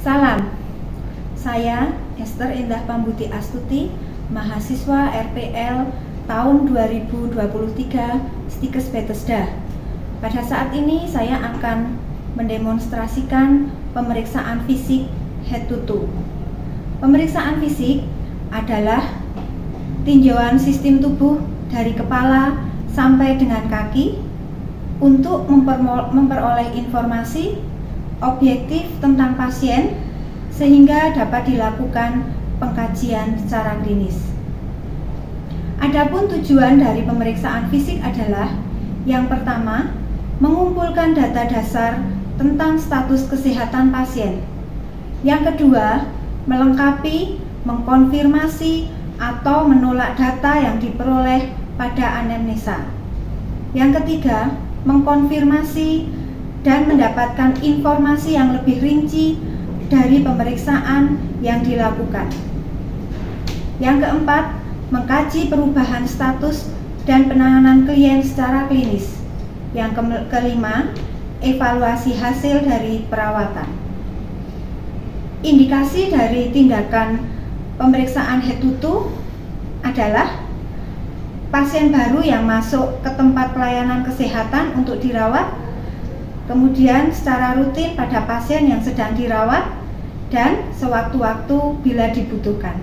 Salam, saya Esther Endah Pambuti Astuti, mahasiswa RPL tahun 2023 Stikes Bethesda. Pada saat ini saya akan mendemonstrasikan pemeriksaan fisik head to toe. Pemeriksaan fisik adalah tinjauan sistem tubuh dari kepala sampai dengan kaki untuk memperoleh informasi objektif tentang pasien sehingga dapat dilakukan pengkajian secara klinis. Adapun tujuan dari pemeriksaan fisik adalah yang pertama, mengumpulkan data dasar tentang status kesehatan pasien. Yang kedua, melengkapi, mengkonfirmasi atau menolak data yang diperoleh pada anamnesa. Yang ketiga, mengkonfirmasi dan mendapatkan informasi yang lebih rinci dari pemeriksaan yang dilakukan. Yang keempat, mengkaji perubahan status dan penanganan klien secara klinis. Yang kelima, evaluasi hasil dari perawatan. Indikasi dari tindakan pemeriksaan head to toe adalah pasien baru yang masuk ke tempat pelayanan kesehatan untuk dirawat, kemudian secara rutin pada pasien yang sedang dirawat, dan sewaktu-waktu bila dibutuhkan.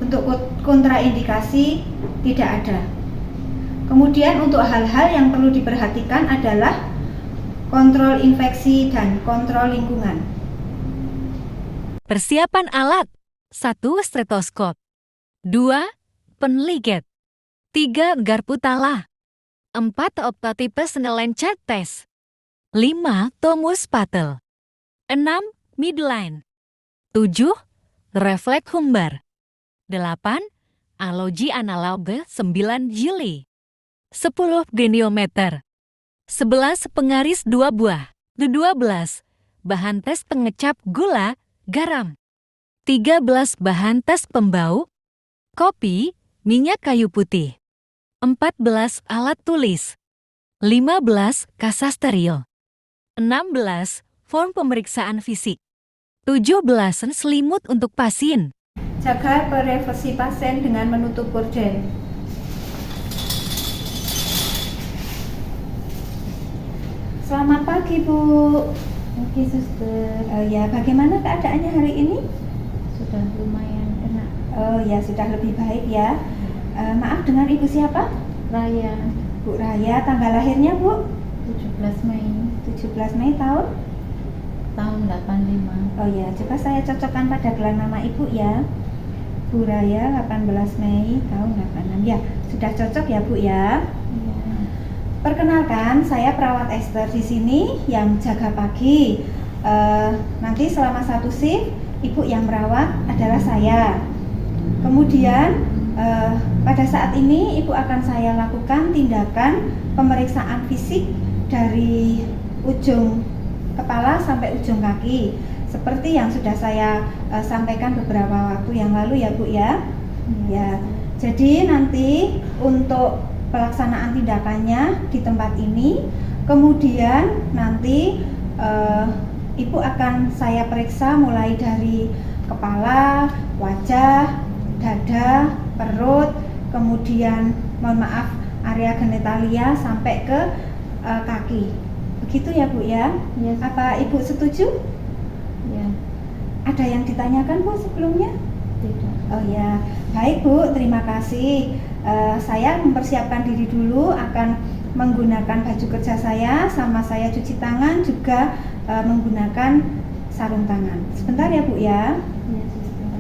Untuk kontraindikasi tidak ada. Kemudian untuk hal-hal yang perlu diperhatikan adalah kontrol infeksi dan kontrol lingkungan. Persiapan alat: 1. Stetoskop, 2. Penliget, 3. Garpu tala, 4. Optotipe Snellen chart test, 5. Tomus patel, 6. Midline, 7. Refleks humbar, 8. Alogi analoge 9 jili, 10. Geniometer, 11. Pengaris 2 buah, 12. Bahan tes pengecap gula, garam, 13. Bahan tes pembau, kopi, minyak kayu putih, 14. Alat tulis, 15. Kasa steril, 16. Form pemeriksaan fisik, 17. Selimut untuk pasien. Jaga privasi pasien dengan menutup gorden. Selamat pagi, Bu. Oke, suster. Ya, bagaimana keadaannya hari ini? Sudah lumayan enak. Oh ya, sudah lebih baik ya. Maaf, dengan Ibu siapa? Raya, Bu Raya. Tanggal lahirnya, Bu? 17 Mei 17 Mei tahun? tahun 85. Oh ya, coba saya cocokkan pada gelar nama Ibu ya. Bu Raya 18 Mei tahun 86. Ya, sudah cocok ya, Bu ya. Iya. Perkenalkan, saya perawat Esther di sini yang jaga pagi. Nanti selama satu shift, Ibu yang merawat adalah saya. Kemudian pada saat ini Ibu akan saya lakukan tindakan pemeriksaan fisik dari ujung kepala sampai ujung kaki, seperti yang sudah saya sampaikan beberapa waktu yang lalu ya, Bu ya. Ya, jadi nanti untuk pelaksanaan tindakannya di tempat ini, kemudian nanti Ibu akan saya periksa mulai dari kepala, wajah, dada, perut, kemudian mohon maaf area genitalia sampai ke kaki. Begitu ya, Bu ya? Yes. Apa Ibu setuju? Ya, Ada yang ditanyakan, Bu, sebelumnya? tidak. Oh ya, baik, Bu, terima kasih. Saya mempersiapkan diri dulu, akan menggunakan baju kerja saya, sama saya cuci tangan, juga menggunakan sarung tangan. Sebentar ya, Bu ya. Ya, suster.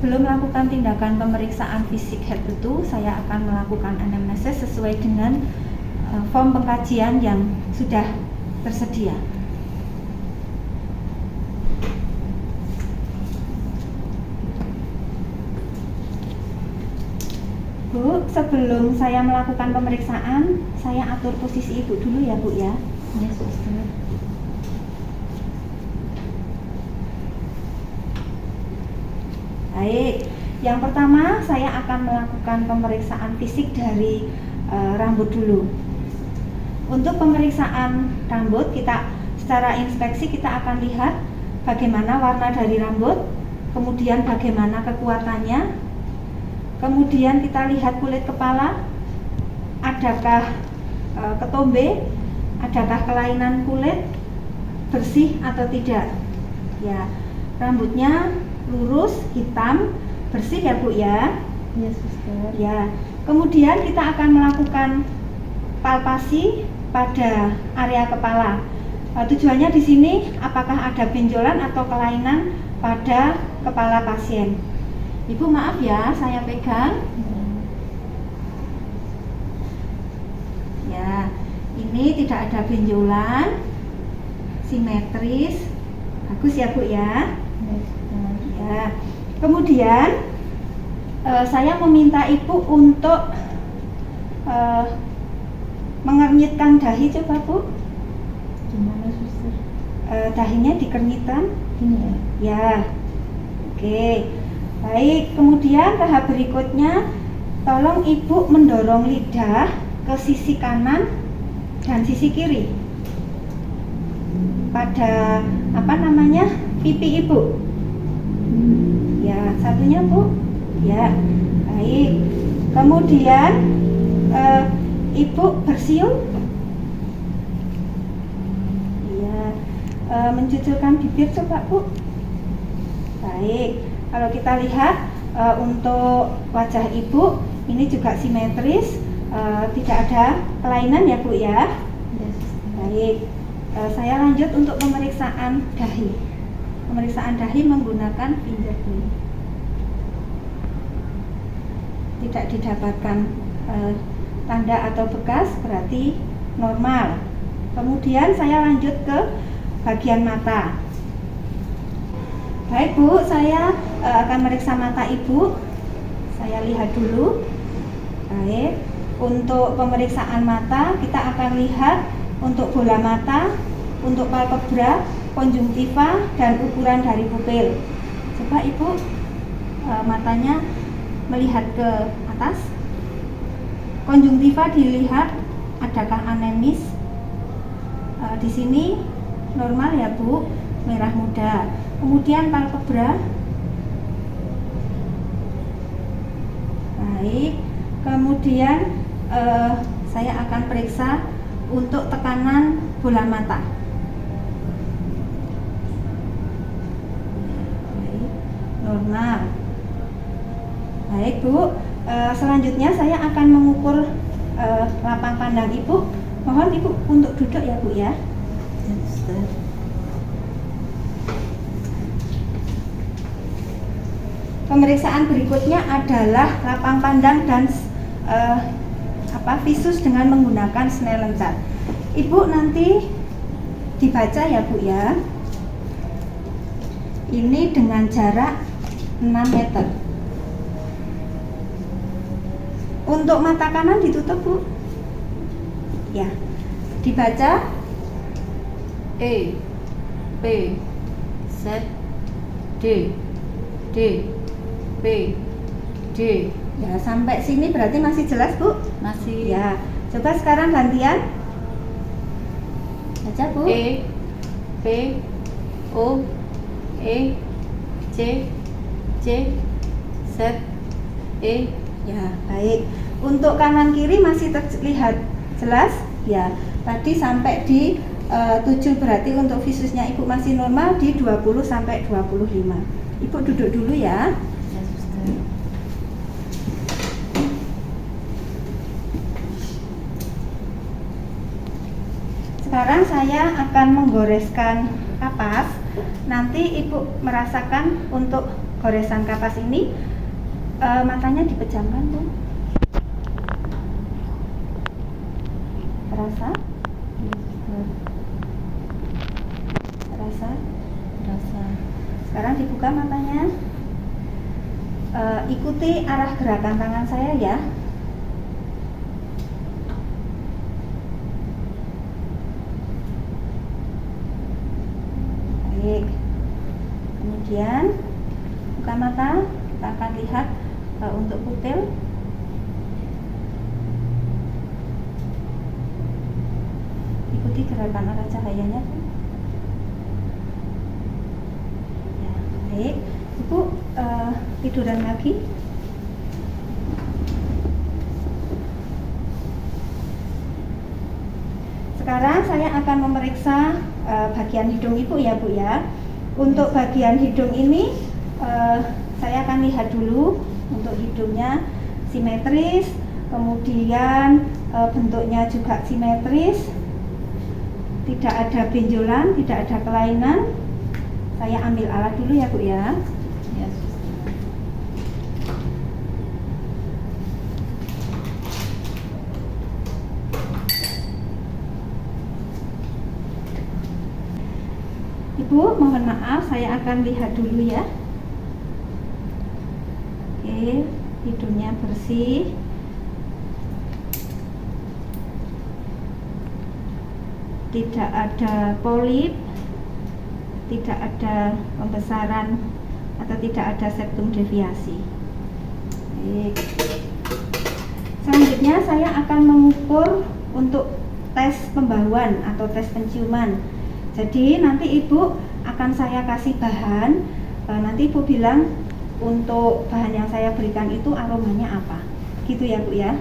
sebelum melakukan tindakan pemeriksaan fisik head itu, saya akan melakukan anamnesis sesuai dengan form pengkajian yang sudah tersedia. Bu, sebelum saya melakukan pemeriksaan, saya atur posisi Ibu dulu ya Bu ya. Ya, suster. Baik, yang pertama saya akan melakukan pemeriksaan fisik dari rambut dulu. Untuk pemeriksaan rambut, kita secara inspeksi kita akan lihat bagaimana warna dari rambut, kemudian bagaimana kekuatannya, kemudian kita lihat kulit kepala, adakah ketombe, adakah kelainan kulit, bersih atau tidak. Ya, rambutnya lurus, hitam, bersih ya Bu ya. Ya, suster. Ya, kemudian kita akan melakukan palpasi pada area kepala. Tujuannya di sini apakah ada benjolan atau kelainan pada kepala pasien. Ibu maaf ya, saya pegang. Ya, ini tidak ada benjolan, simetris, bagus ya Bu ya. Ya, suster. Ya, kemudian saya meminta Ibu untuk mengernyitkan dahi, coba Bu. Gimana, suster? Dahinya dikernyitkan. Gini ya. Ya, oke. Baik, kemudian tahap berikutnya, tolong Ibu mendorong lidah ke sisi kanan dan sisi kiri pada pipi Ibu. Ya, satunya Bu. Ya, baik. Kemudian Ibu bersiul. Ya, mencucurkan bibir coba Bu. Baik. Kalau kita lihat untuk wajah Ibu ini juga simetris, tidak ada kelainan ya Bu ya. Ya, suster. Baik. Saya lanjut untuk pemeriksaan dahi. Pemeriksaan dahi menggunakan fingerprint. Tidak didapatkan tanda atau bekas, berarti normal. Kemudian saya lanjut ke bagian mata. Baik Bu, saya akan meriksa mata Ibu. Saya lihat dulu. Baik, untuk pemeriksaan mata kita akan lihat untuk bola mata, untuk palpebra, konjungtiva, dan ukuran dari pupil. Coba Ibu matanya melihat ke atas. Konjungtiva dilihat adakah anemis. Di sini normal ya Bu, merah muda. Kemudian palpebra. Baik. Kemudian saya akan periksa untuk tekanan bola mata. Baik, normal. Baik Bu, selanjutnya saya akan mengukur lapang pandang Ibu. Mohon Ibu untuk duduk ya Bu ya. Ya, suster. Pemeriksaan berikutnya adalah lapang pandang dan visus dengan menggunakan Snellen chart. Ibu nanti dibaca ya Bu ya. Ini dengan jarak 6 meter. Untuk mata kanan ditutup Bu. Ya. Dibaca E, P, Z, D, D, P, D. ya, sampai sini berarti masih jelas Bu? Masih. Ya. Coba sekarang gantian. Baca Bu. E, P, O, E, C, C, Z, E. Ya, baik. Untuk kanan kiri masih terlihat jelas? Ya. Tadi sampai di 7 berarti untuk visusnya Ibu masih normal di 20 sampai 25. Ibu duduk dulu ya. Ya, suster. Sekarang saya akan menggoreskan kapas. Nanti Ibu merasakan untuk goresan kapas ini, matanya dipejamkan Bu. Terasa? Terasa? Rasa. Sekarang dibuka matanya. Ikuti arah gerakan tangan saya ya. Baik. Kemudian buka mata, kita akan lihat untuk pupil. Ikuti gerakan arah cahayanya. Ya, baik. Ibu tiduran lagi. Sekarang saya akan memeriksa bagian hidung Ibu ya Bu ya. Untuk bagian hidung ini saya akan lihat dulu untuk hidungnya simetris, kemudian bentuknya juga simetris, tidak ada benjolan, tidak ada kelainan. Saya ambil alat dulu ya Bu ya. Ya, suster. Ibu, mohon maaf, saya akan lihat dulu ya. Oke, hidungnya bersih. Tidak ada polip, tidak ada pembesaran atau tidak ada septum deviasi. Baik. Selanjutnya saya akan mengukur untuk tes pembahuan atau tes penciuman. Jadi nanti Ibu akan saya kasih bahan, nanti Ibu bilang untuk bahan yang saya berikan itu aromanya apa. Gitu ya Bu ya.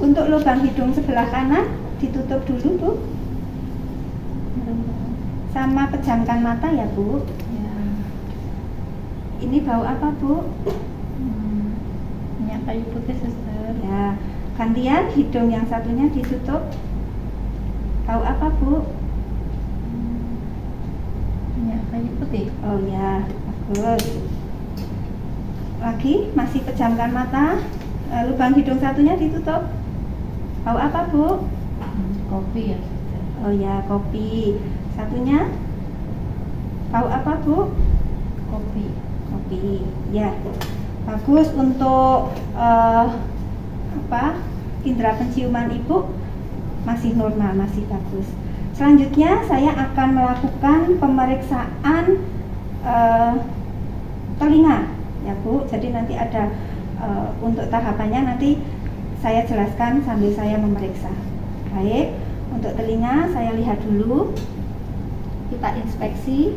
Untuk lubang hidung sebelah kanan ditutup dulu Bu. Sama pejamkan mata ya Bu. Ya. Ini bau apa Bu? Minyak kayu putih, suster. Ya, gantian hidung yang satunya ditutup. Bau apa Bu? Minyak kayu putih. Oh ya, bagus. Lagi, masih pejamkan mata. Lubang hidung satunya ditutup. Bau apa Bu? Kopi ya, suster. Oh ya, kopi. Satunya. Bau apa Bu? Kopi. Kopi. Ya, bagus untuk indera penciuman Ibu masih normal, masih bagus. Selanjutnya saya akan melakukan pemeriksaan telinga ya Bu. Jadi nanti ada untuk tahapannya nanti saya jelaskan sambil saya memeriksa. Baik, untuk telinga saya lihat dulu. Kita inspeksi.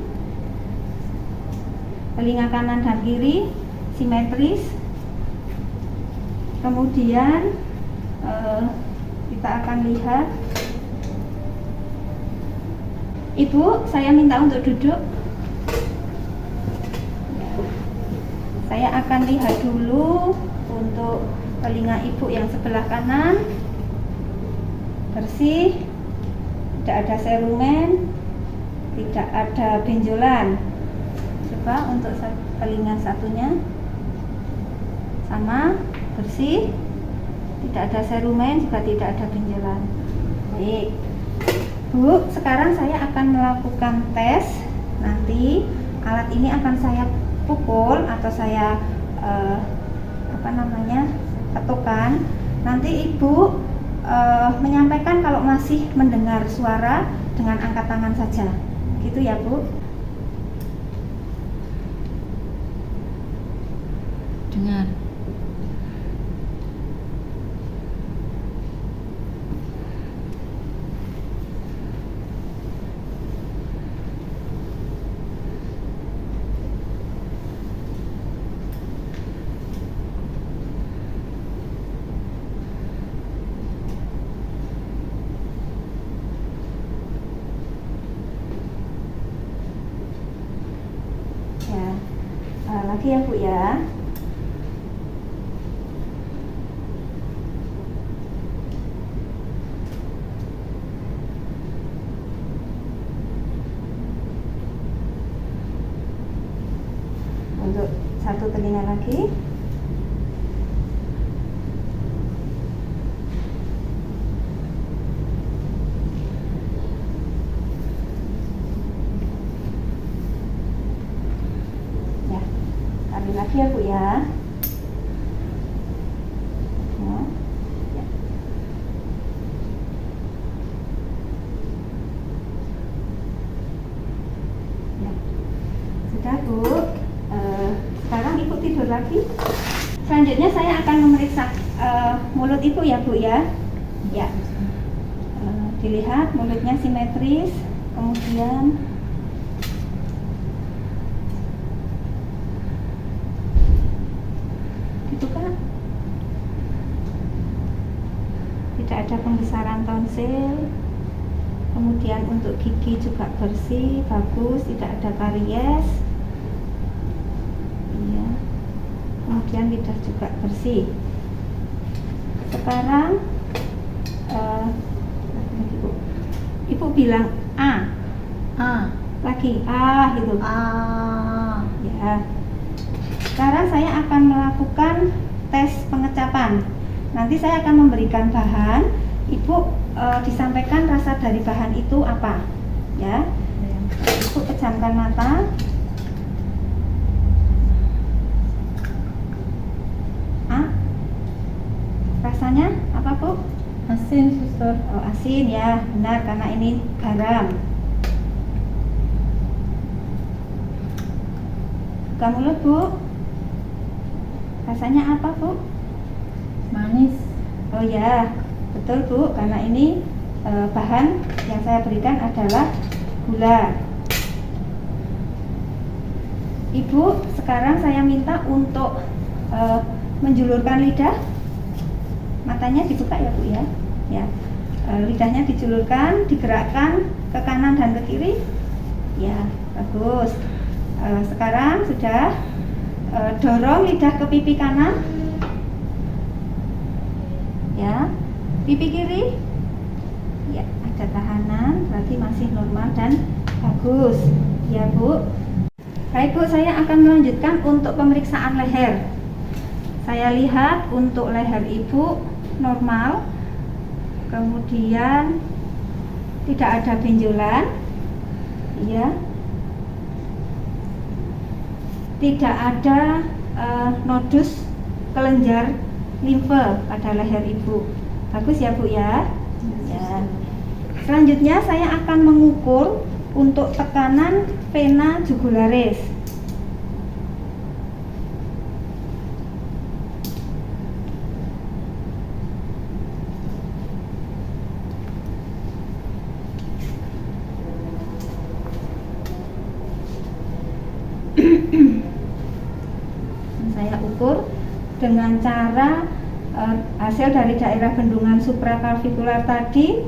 Telinga kanan dan kiri simetris. Kemudian kita akan lihat. Ibu, saya minta untuk duduk. Saya akan lihat dulu untuk telinga Ibu yang sebelah kanan. Bersih, tidak ada serumen, tidak ada benjolan. Coba untuk telinga satunya. Sama, bersih, tidak ada serumen, juga tidak ada benjolan. Baik Bu, sekarang saya akan melakukan tes. Nanti alat ini akan saya pukul atau saya ketukan. Nanti Ibu menyampaikan kalau masih mendengar suara dengan angkat tangan saja. Gitu ya Bu. Dengar. Ya, lagi ya Bu ya. Selanjutnya saya akan memeriksa mulut ibu ya Bu ya. Ya. Dilihat mulutnya simetris, kemudian dibuka. Tidak ada pembesaran tonsil. Kemudian untuk gigi juga bersih, bagus, tidak ada karies. Iya. Kemudian lidah juga bersih. Sekarang ibu bilang A. Lagi A gitu. Ya. Sekarang saya akan melakukan tes pengecapan. Nanti saya akan memberikan bahan. Ibu disampaikan rasa dari bahan itu apa, ya. Ibu pejamkan mata. A. Rasanya apa Bu? Asin, suster. Oh, asin ya, benar karena ini garam. Buka mulut Bu. Rasanya apa Bu? Manis. Oh ya, betul Bu, karena ini bahan yang saya berikan adalah gula. Ibu, sekarang saya minta untuk menjulurkan lidah. Matanya dibuka ya Bu ya. Ya, lidahnya dijulurkan, digerakkan ke kanan dan ke kiri. Ya, bagus. Sekarang sudah dorong lidah ke pipi kanan. Ya, pipi kiri. Ya, ada tahanan, berarti masih normal dan bagus. Ya Bu. Baik Bu, saya akan melanjutkan untuk pemeriksaan leher. Saya lihat untuk leher ibu normal, kemudian tidak ada benjolan, ya, tidak ada nodus kelenjar limfe pada leher ibu. Bagus ya Bu ya. Ya. Selanjutnya saya akan mengukur untuk tekanan vena jugularis. Saya ukur dengan cara hasil dari daerah bendungan suprakalvikular tadi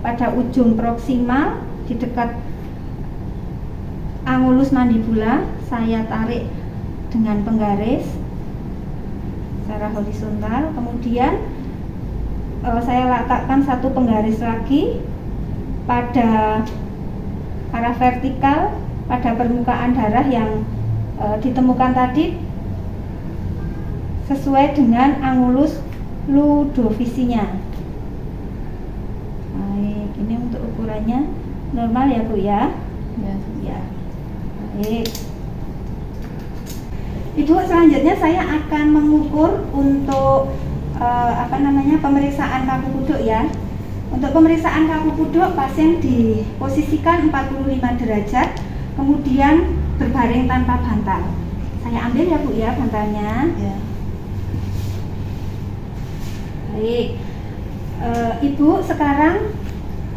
pada ujung proksimal di dekat angulus mandibula, saya tarik dengan penggaris secara horizontal, kemudian saya letakkan satu penggaris lagi pada arah vertikal pada permukaan darah yang ditemukan tadi sesuai dengan angulus ludovisinya. Baik, ini untuk ukurannya normal ya Bu ya. Ya. Baik. Ibu, selanjutnya saya akan mengukur untuk pemeriksaan kaku kuduk ya. Untuk pemeriksaan kaku kuduk, pasien diposisikan 45 derajat, kemudian berbaring tanpa bantal. Saya ambil ya Bu ya bantalnya. Ya. Baik, Ibu sekarang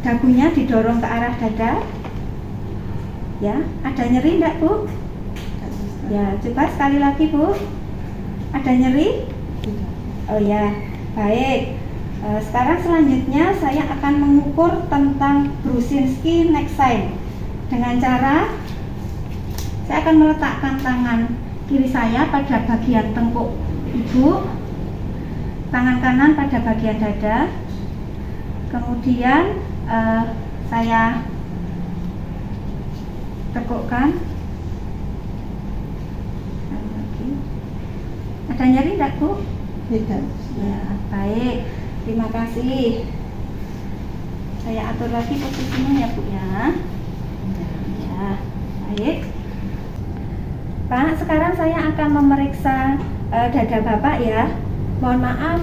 dagunya didorong ke arah dada. Ya, ada nyeri enggak Bu? Ya, coba sekali lagi Bu. Ada nyeri? Oh ya, baik. Sekarang selanjutnya saya akan mengukur tentang Brusinski neck sign dengan cara saya akan meletakkan tangan kiri saya pada bagian tengkuk Ibu, tangan kanan pada bagian dada, kemudian saya tekukkan. Ada nyeri enggak Bu? Tidak. Ya, baik. Terima kasih. Saya atur lagi posisinya ya Bu ya. Ya, baik. Pak, sekarang saya akan memeriksa dada Bapak ya. Mohon maaf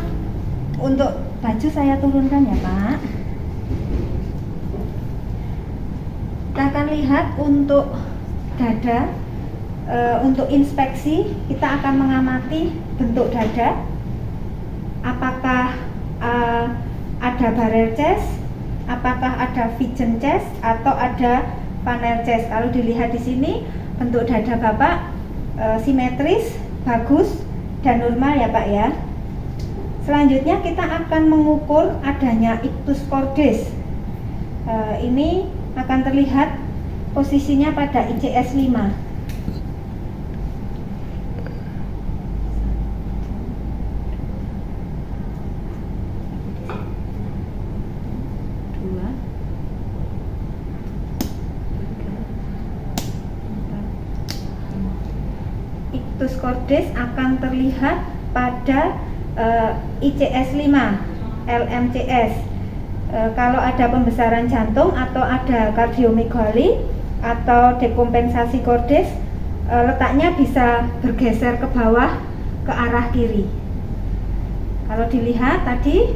untuk baju saya turunkan ya Pak. Kita akan lihat untuk dada Untuk inspeksi kita akan mengamati bentuk dada, apakah ada barrel chest, apakah ada pigeon chest atau ada funnel chest. Kalau dilihat di sini bentuk dada Bapak simetris, bagus dan normal ya Pak ya. Selanjutnya kita akan mengukur adanya ictus cordis. Ini akan terlihat posisinya pada ICS 5. Ictus cordis akan terlihat pada ICS 5 LMCS. Kalau ada pembesaran jantung atau ada kardiomegali atau dekompensasi cordis, letaknya bisa bergeser ke bawah ke arah kiri. Kalau dilihat tadi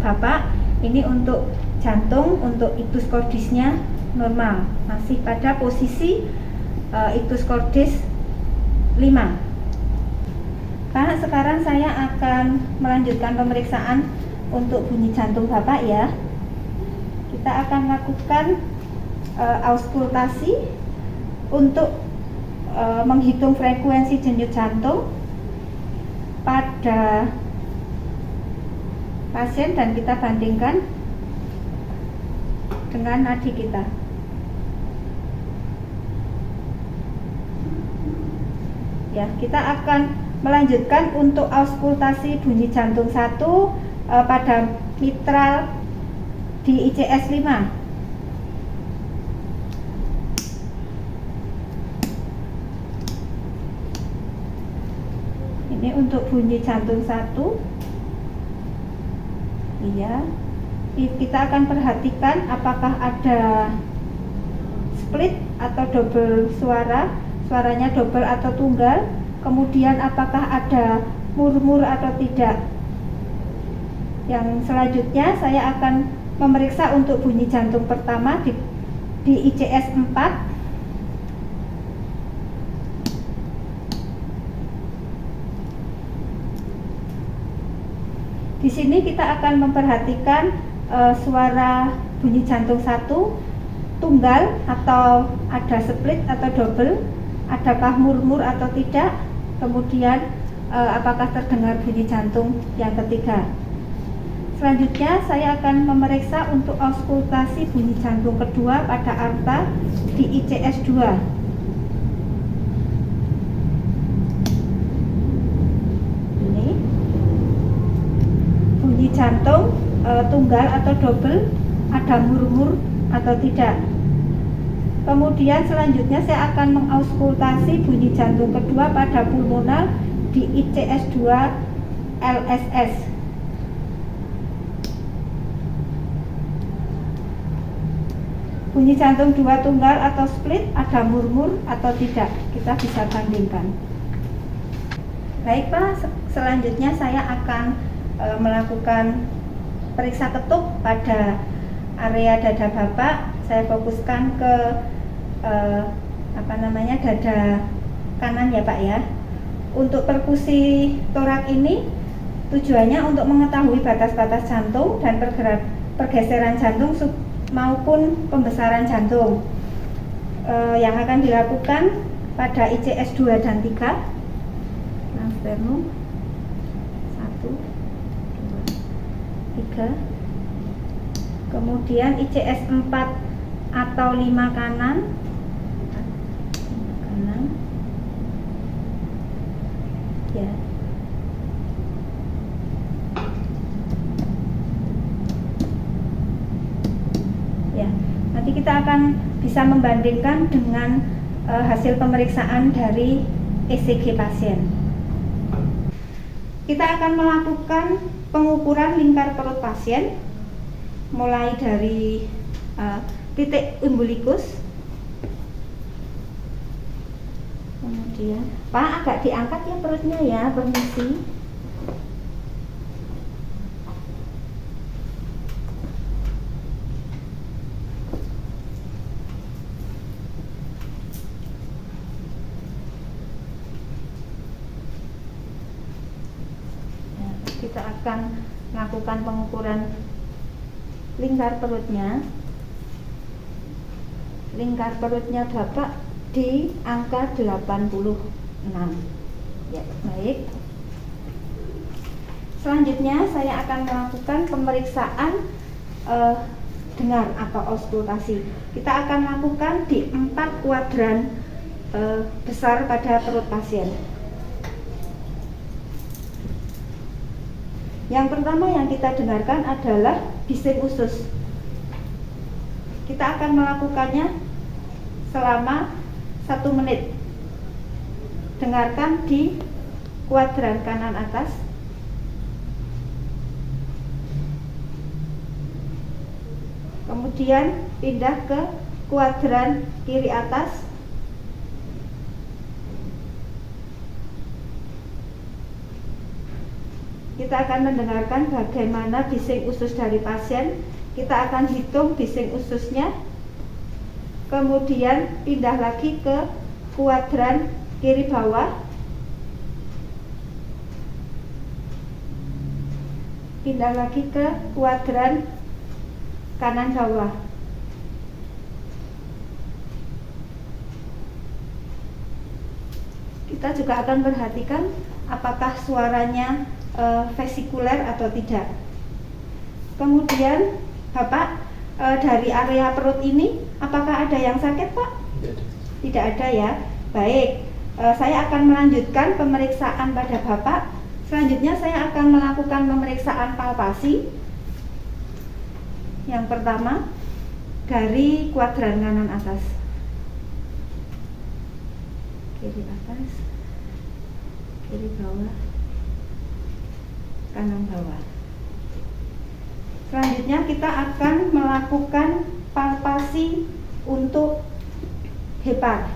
Bapak, ini untuk jantung, untuk ictus cordisnya normal, masih pada posisi ictus cordis 5. Pak, sekarang saya akan melanjutkan pemeriksaan untuk bunyi jantung Bapak ya. Kita akan lakukan auskultasi untuk menghitung frekuensi denyut jantung pada pasien dan kita bandingkan dengan nadi kita. Ya, kita akan melanjutkan untuk auskultasi bunyi jantung 1 pada mitral di ICS 5. Ini untuk bunyi jantung 1. Iya. Kita akan perhatikan apakah ada split atau double suara, suaranya double atau tunggal. Kemudian apakah ada murmur atau tidak. Yang selanjutnya saya akan memeriksa untuk bunyi jantung pertama di ICS 4. Di sini kita akan memperhatikan suara bunyi jantung 1 tunggal atau ada split atau double, adakah murmur atau tidak. Kemudian apakah terdengar bunyi jantung yang ketiga. Selanjutnya saya akan memeriksa untuk auskultasi bunyi jantung kedua pada arta di ICS 2. Ini bunyi jantung tunggal atau double, ada murmur atau tidak. Kemudian selanjutnya saya akan mengauskultasi bunyi jantung kedua pada pulmonal di ICS 2 LSS. Bunyi jantung 2 tunggal atau split, ada murmur atau tidak, kita bisa bandingkan. Baik Pak, selanjutnya saya akan melakukan periksa ketuk pada area dada Bapak. Saya fokuskan ke dada kanan ya Pak ya. Untuk perkusi torak ini tujuannya untuk mengetahui batas-batas jantung dan pergeseran jantung maupun pembesaran jantung yang akan dilakukan pada ICS 2 dan 3. Sternum 1, 2, 3. Kemudian ICS 4 atau 5 kanan. Ya. Ya, nanti kita akan bisa membandingkan dengan hasil pemeriksaan dari ECG pasien. Kita akan melakukan pengukuran lingkar perut pasien mulai dari titik umbilikus. Kemudian, Pak agak diangkat ya perutnya ya, permisi. akan melakukan pengukuran lingkar perutnya. Lingkar perutnya Bapak di angka 86. Ya, baik. Selanjutnya saya akan melakukan pemeriksaan dengar atau auskultasi. Kita akan lakukan di 4 kuadran besar pada perut pasien. Yang pertama yang kita dengarkan adalah bising usus. Kita akan melakukannya selama 1 menit. Dengarkan di kuadran kanan atas. Kemudian pindah ke kuadran kiri atas. Kita akan mendengarkan bagaimana bising usus dari pasien. Kita akan hitung bising ususnya. Kemudian pindah lagi ke kuadran kiri bawah. Pindah lagi ke kuadran kanan bawah. Kita juga akan perhatikan apakah suaranya vesikuler atau tidak. Kemudian Bapak, dari area perut ini apakah ada yang sakit, Pak? Tidak ada ya. Baik, saya akan melanjutkan pemeriksaan pada Bapak. Selanjutnya saya akan melakukan pemeriksaan palpasi. Yang pertama dari kuadran kanan atas. Kiri atas, kiri bawah, kanan bawah. Selanjutnya kita akan melakukan palpasi untuk hepar.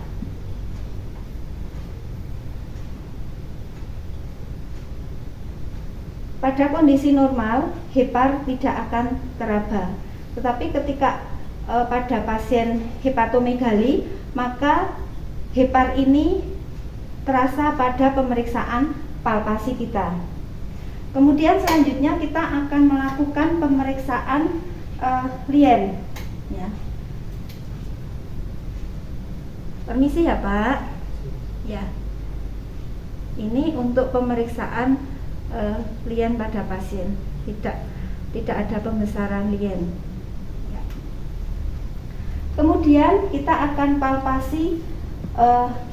Pada kondisi normal, hepar tidak akan teraba. Tetapi ketika pada pasien hepatomegali, maka hepar ini terasa pada pemeriksaan palpasi kita. Kemudian selanjutnya kita akan melakukan pemeriksaan lien. Ya. Permisi ya Pak. Ya. Ini untuk pemeriksaan lien pada pasien. Tidak ada pembesaran lien. Ya. Kemudian kita akan palpasi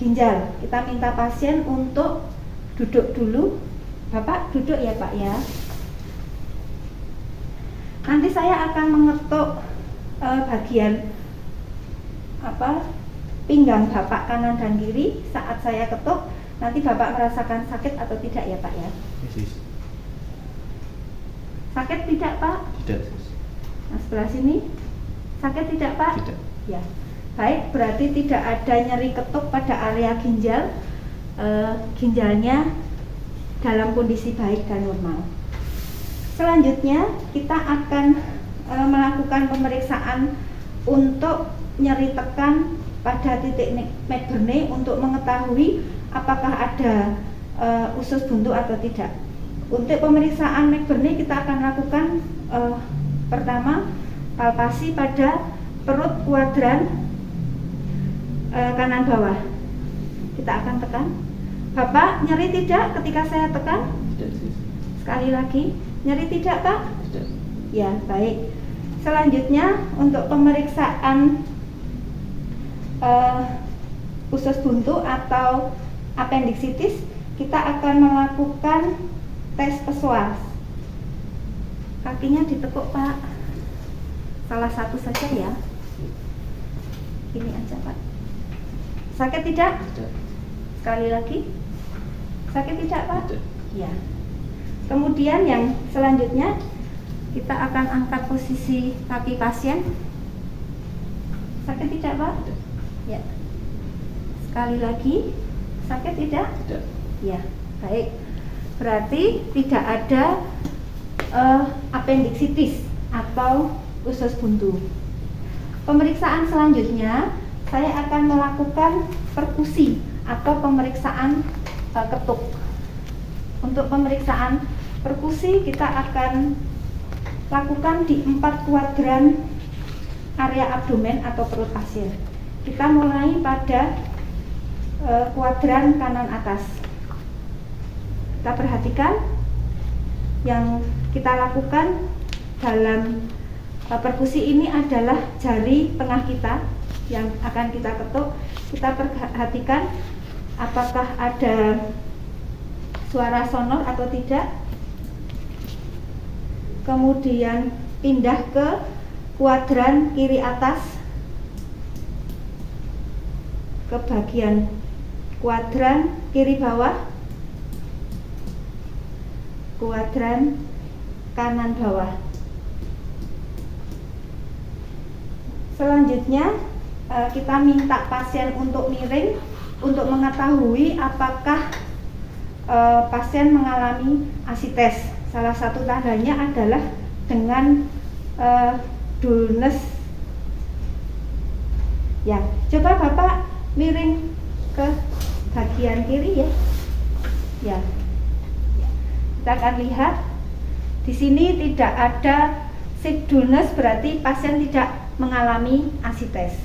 ginjal. Kita minta pasien untuk duduk dulu. Bapak duduk ya Pak ya. Nanti saya akan mengetuk bagian pinggang Bapak kanan dan kiri. Saat saya ketuk, nanti Bapak merasakan sakit atau tidak ya Pak ya? Sakit tidak Pak? Tidak. Nah, sebelah sini sakit tidak Pak? Tidak. Ya. Baik, berarti tidak ada nyeri ketuk pada area ginjal. Ginjalnya dalam kondisi baik dan normal. Selanjutnya kita akan melakukan pemeriksaan untuk nyeri tekan pada titik McBurney untuk mengetahui apakah ada usus buntu atau tidak. Untuk pemeriksaan McBurney kita akan lakukan pertama palpasi pada perut kuadran kanan bawah. Kita akan tekan. Bapak nyeri tidak ketika saya tekan? Tidak. Sekali lagi, nyeri tidak Pak? Tidak. Ya, baik. Selanjutnya untuk pemeriksaan usus buntu atau appendicitis, kita akan melakukan tes pesuas. Kakinya ditekuk Pak. Salah satu saja ya. Ini aja Pak. Sakit tidak? Tidak. Sekali lagi. Sakit tidak Pak? Tidak. Ya. Kemudian yang selanjutnya kita akan angkat posisi kaki pasien. Sakit tidak Pak? Tidak. Ya. Sekali lagi. Sakit tidak? Tidak. Ya. Baik. Berarti tidak ada appendicitis atau usus buntu. Pemeriksaan selanjutnya saya akan melakukan perkusi atau pemeriksaan ketuk. Untuk pemeriksaan perkusi kita akan lakukan di 4 kuadran area abdomen atau perut pasien. Kita mulai pada kuadran kanan atas. Kita perhatikan yang kita lakukan dalam perkusi ini adalah jari tengah kita yang akan kita ketuk. Kita perhatikan apakah ada suara sonor atau tidak. Kemudian pindah ke kuadran kiri atas, ke bagian kuadran kiri bawah, kuadran kanan bawah. Selanjutnya kita minta pasien untuk miring untuk mengetahui apakah pasien mengalami asites. Salah satu tandanya adalah dengan dullness. Ya, coba Bapak miring ke bagian kiri ya. Ya. Kita akan lihat di sini tidak ada sick dullness, berarti pasien tidak mengalami asites.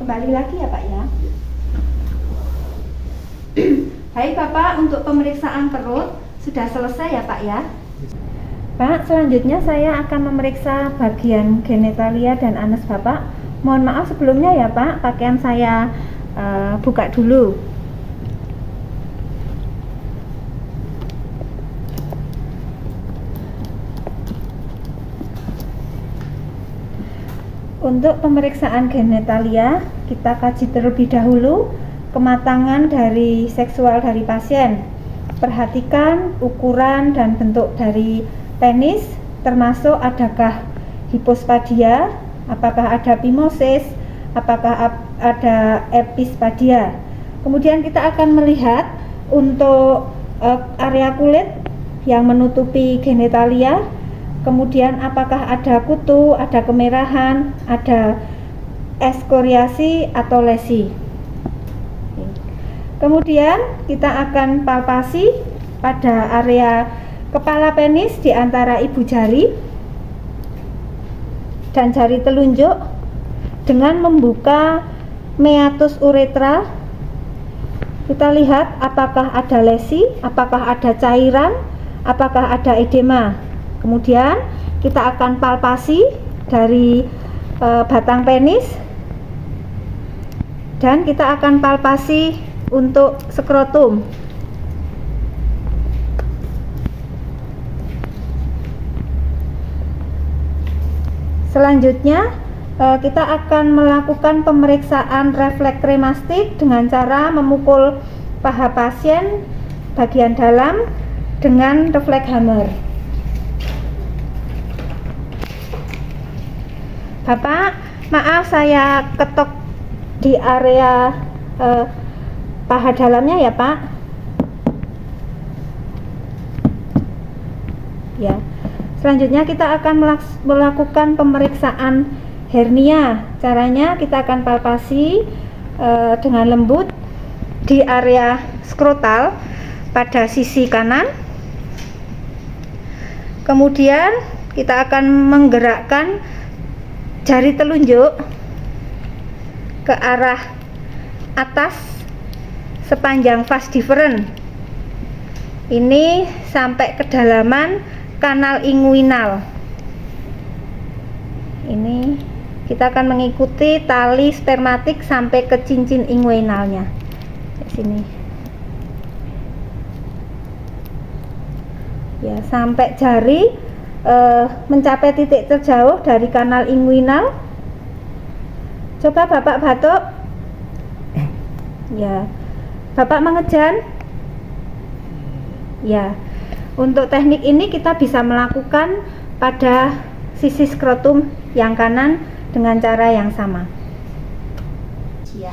Kembali lagi ya Pak ya. Baik Bapak, untuk pemeriksaan perut sudah selesai ya Pak ya. Pak, selanjutnya saya akan memeriksa bagian genitalia dan anus Bapak. Mohon maaf sebelumnya ya Pak, pakaian saya buka dulu. Untuk pemeriksaan genitalia, kita kaji terlebih dahulu kematangan dari seksual dari pasien. Perhatikan ukuran dan bentuk dari penis, termasuk adakah hipospadia, apakah ada phimosis, apakah ada epispadia. Kemudian kita akan melihat untuk area kulit yang menutupi genitalia, kemudian apakah ada kutu, ada kemerahan, ada ekskoriasi atau lesi. Kemudian kita akan palpasi pada area kepala penis di antara ibu jari dan jari telunjuk dengan membuka meatus uretra. Kita lihat apakah ada lesi, apakah ada cairan, apakah ada edema. Kemudian kita akan palpasi dari batang penis dan kita akan palpasi untuk skrotum. Selanjutnya kita akan melakukan pemeriksaan refleks kremastik dengan cara memukul paha pasien bagian dalam dengan refleks hammer. Bapak, maaf saya ketok di area paha dalamnya ya Pak. Ya. Selanjutnya kita akan melakukan pemeriksaan hernia. Caranya kita akan palpasi dengan lembut di area skrotal pada sisi kanan. Kemudian kita akan menggerakkan jari telunjuk ke arah atas sepanjang vas deferens. Ini sampai kedalaman kanal inguinal. Ini kita akan mengikuti tali spermatik sampai ke cincin inguinalnya. Di sini. Ya, sampai jari mencapai titik terjauh dari kanal inguinal. Coba Bapak batuk. Ya. Bapak mengejan. Ya. Untuk teknik ini kita bisa melakukan pada sisi skrotum yang kanan dengan cara yang sama. Ya.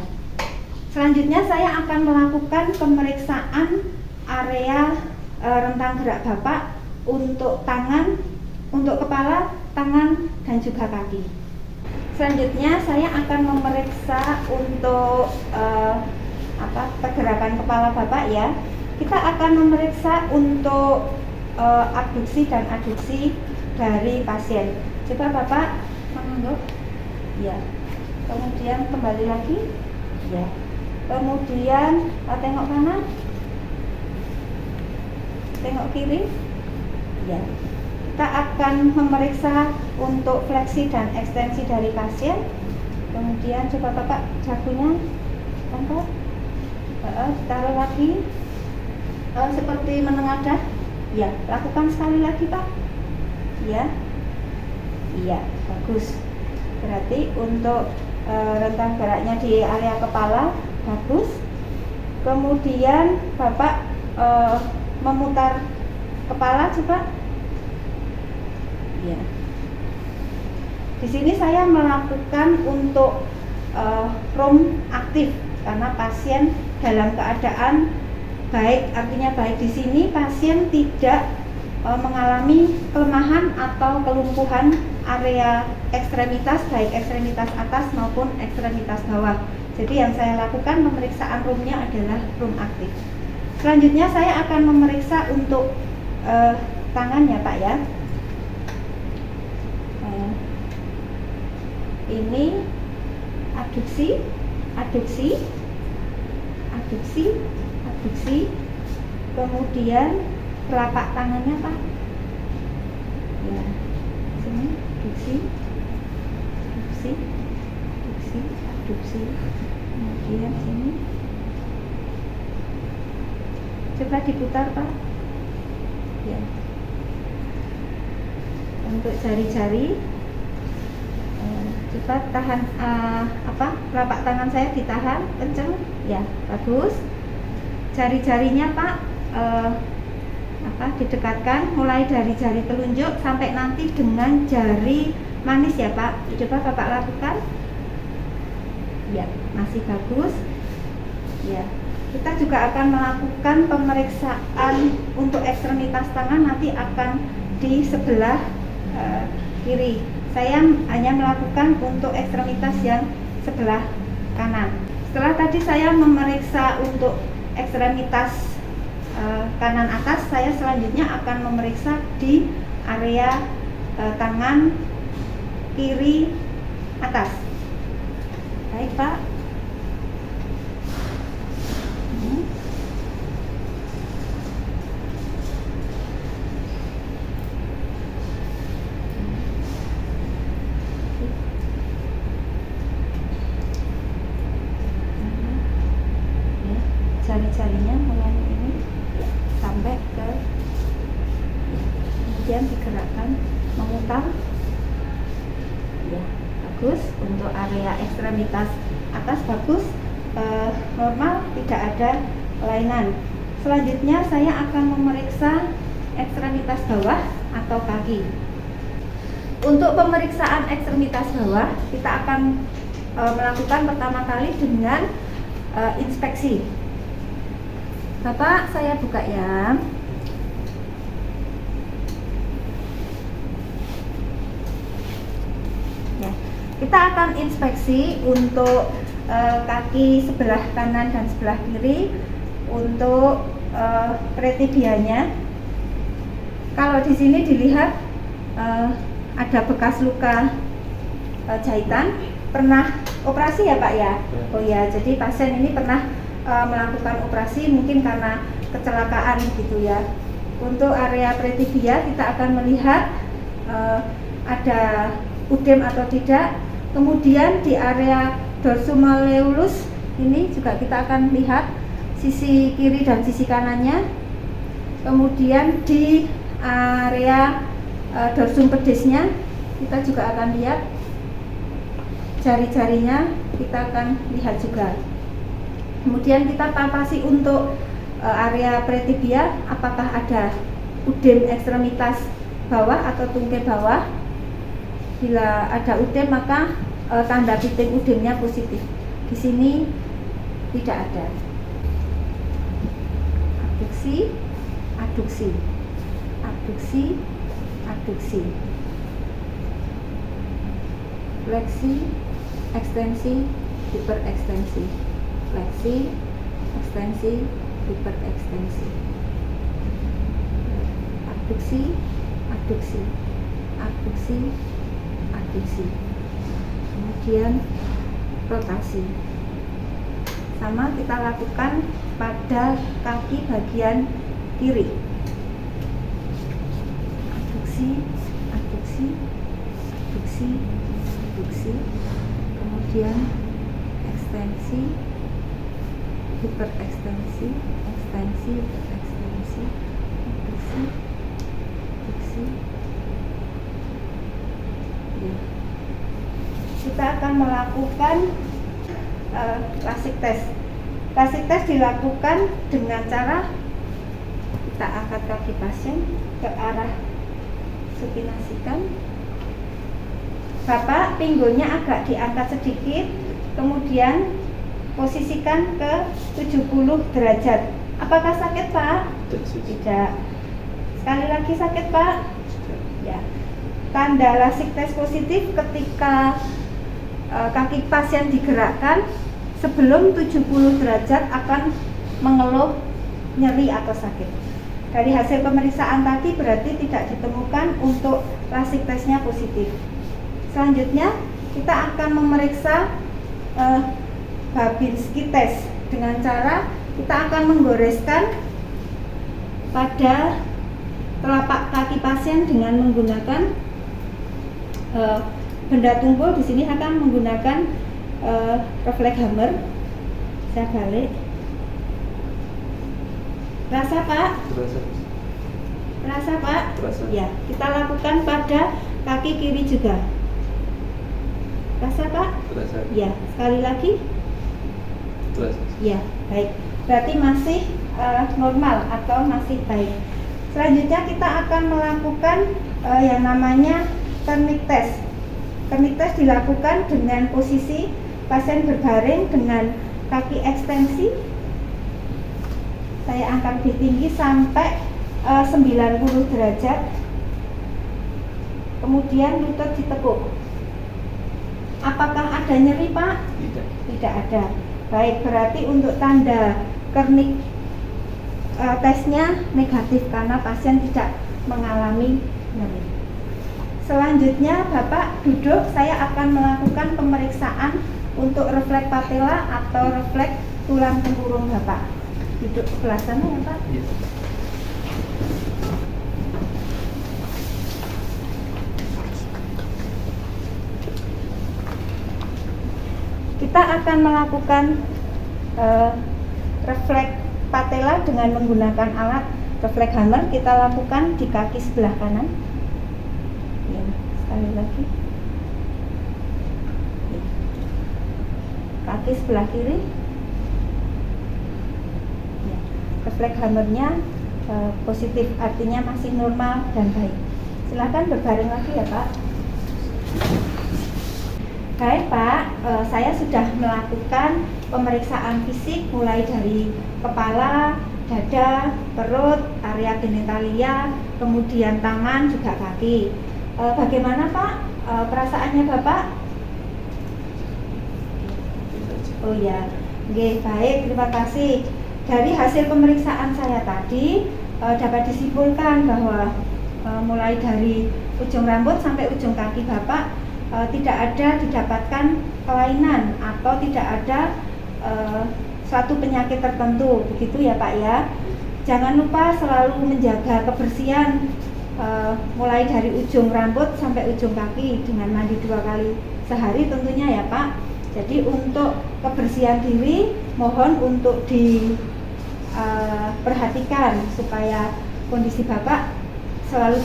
Selanjutnya saya akan melakukan pemeriksaan area rentang gerak Bapak untuk tangan, untuk kepala, tangan, dan juga kaki. Selanjutnya saya akan memeriksa untuk pergerakan kepala Bapak ya. Kita akan memeriksa untuk abduksi dan aduksi dari pasien. Coba Bapak menunduk, ya. Kemudian kembali lagi, ya. Kemudian tengok kanan, tengok kiri, ya. Kita akan memeriksa untuk fleksi dan ekstensi dari pasien. Kemudian coba Bapak dagunya angkat, taruh lagi, seperti menengadah. Ya, lakukan sekali lagi Pak. Ya, iya, bagus. Berarti untuk rentang geraknya di area kepala bagus. Kemudian Bapak memutar kepala coba. Ya. Di sini saya melakukan untuk room aktif karena pasien dalam keadaan baik, artinya baik di sini pasien tidak mengalami kelemahan atau kelumpuhan area ekstremitas, baik ekstremitas atas maupun ekstremitas bawah. Jadi yang saya lakukan pemeriksaan roomnya adalah room aktif. Selanjutnya saya akan memeriksa untuk tangannya Pak ya. Ini adduksi, adduksi, adduksi, adduksi, kemudian telapak tangannya Pak. Ya, sini adduksi, adduksi, adduksi, adduksi, kemudian sini. Coba diputar Pak. Ya. Untuk jari-jari, coba tahan telapak tangan saya ditahan kenceng, ya bagus. Jari-jarinya Pak didekatkan mulai dari jari telunjuk sampai nanti dengan jari manis ya Pak. Coba Bapak lakukan. Ya, masih bagus. Ya. Kita juga akan melakukan pemeriksaan untuk ekstremitas tangan, nanti akan di sebelah kiri. Saya hanya melakukan untuk ekstremitas yang sebelah kanan. Setelah tadi saya memeriksa untuk ekstremitas kanan atas, saya selanjutnya akan memeriksa di area tangan kiri atas. Baik Pak. Jari-jarinya mulai ini sampai ke, kemudian digerakkan memutar. Ya, bagus. Untuk area ekstremitas atas bagus, normal, tidak ada kelainan. Selanjutnya saya akan memeriksa ekstremitas bawah atau kaki. Untuk pemeriksaan ekstremitas bawah kita akan melakukan pertama kali dengan inspeksi. Bapak, saya buka ya. Ya, kita akan inspeksi untuk kaki sebelah kanan dan sebelah kiri untuk pretibianya. Kalau di sini dilihat ada bekas luka jahitan. Pernah operasi ya Pak ya? Oh ya, jadi pasien ini pernah melakukan operasi mungkin karena kecelakaan gitu ya. Untuk area pretibia kita akan melihat ada udem atau tidak. Kemudian di area dorsum malleolus ini juga kita akan lihat sisi kiri dan sisi kanannya. Kemudian di area dorsum pedisnya kita juga akan lihat jari-jarinya, kita akan lihat juga. Kemudian kita palpasi untuk area pretibia, apakah ada udem ekstremitas bawah atau tungkai bawah. Bila ada udem maka tanda piting udemnya positif. Di sini tidak ada. Abduksi, adduksi, abduksi, adduksi, fleksi, ekstensi, hiperekstensi, fleksi, ekstensi, hiperekstensi, abduksi, abduksi, abduksi, abduksi. Kemudian rotasi. Sama kita lakukan pada kaki bagian kiri. Abduksi, abduksi, abduksi, abduksi. Kemudian ekstensi, hiperekstensi, ekstensi, hiperekstensi, abduksi, abduksi. Ya. Kita akan melakukan klasik test. Klasik test dilakukan dengan cara kita angkat kaki pasien ke arah supinasikan. Bapak pinggulnya agak diangkat sedikit, kemudian posisikan ke 70 derajat. Apakah sakit, Pak? Tidak. Sekali lagi sakit, Pak? Ya. Tanda lasik tes positif ketika kaki pasien digerakkan sebelum 70 derajat akan mengeluh nyeri atau sakit. Dari hasil pemeriksaan tadi berarti tidak ditemukan untuk lasik tesnya positif. Selanjutnya kita akan memeriksa Babinski test dengan cara kita akan menggoreskan pada telapak kaki pasien dengan menggunakan benda tumpul. Di sini akan menggunakan refleks hammer. Saya balik. Rasa, Pak? Terasa. Rasa, Pak? Rasa. Ya, kita lakukan pada kaki kiri juga. Rasa, Pak? Terasa. Ya, sekali lagi. Terasa. Ya, baik. Berarti masih normal atau masih baik. Selanjutnya kita akan melakukan yang namanya Kernik test. Kernik test dilakukan dengan posisi pasien berbaring dengan kaki ekstensi. Saya angkat lebih tinggi sampai 90 derajat. Kemudian lutut ditekuk. Apakah ada nyeri, Pak? Tidak. Tidak ada. Baik, berarti untuk tanda Kernik tesnya negatif karena pasien tidak mengalami nyeri. Selanjutnya Bapak duduk, saya akan melakukan pemeriksaan untuk refleks patella atau refleks tulang tempurung Bapak. Duduk sebelah sana ya, Pak. Iya. Kita akan melakukan refleks patella dengan menggunakan alat refleks hammer. Kita lakukan di kaki sebelah kanan. Ya, sekali lagi. Ya. Kaki sebelah kiri. Ya. Refleks hammernya positif, artinya masih normal dan baik. Silakan berbaring lagi ya, Pak. Baik, Pak, saya sudah melakukan pemeriksaan fisik mulai dari kepala, dada, perut, area genitalia, kemudian tangan, juga kaki. Bagaimana, Pak, perasaannya Bapak? Oh ya, oke, baik, terima kasih. Dari hasil pemeriksaan saya tadi dapat disimpulkan bahwa mulai dari ujung rambut sampai ujung kaki Bapak tidak ada didapatkan kelainan atau tidak ada suatu penyakit tertentu, begitu ya Pak ya. Jangan lupa selalu menjaga kebersihan mulai dari ujung rambut sampai ujung kaki dengan mandi 2 kali sehari tentunya ya Pak. Jadi untuk kebersihan diri mohon untuk diperhatikan supaya kondisi Bapak selalu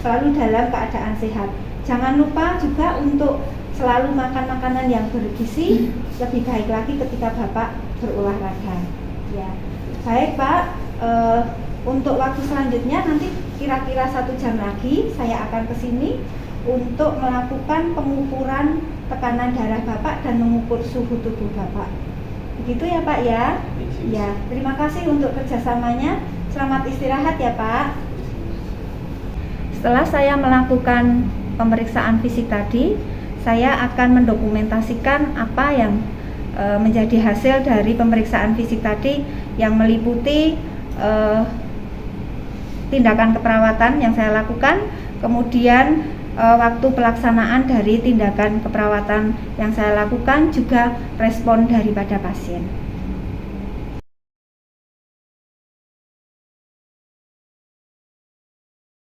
selalu dalam keadaan sehat. Jangan lupa juga untuk selalu makan makanan yang bergizi, lebih baik lagi ketika Bapak berolahraga. Ya, baik Pak. Untuk waktu selanjutnya nanti kira-kira 1 jam lagi saya akan ke sini untuk melakukan pengukuran tekanan darah Bapak dan mengukur suhu tubuh Bapak. Begitu ya Pak ya. Ya, terima kasih untuk kerjasamanya. Selamat istirahat ya Pak. Setelah saya melakukan pemeriksaan fisik tadi, saya akan mendokumentasikan apa yang menjadi hasil dari pemeriksaan fisik tadi yang meliputi 3 tindakan keperawatan yang saya lakukan, kemudian waktu pelaksanaan dari tindakan keperawatan yang saya lakukan, juga respon daripada pasien.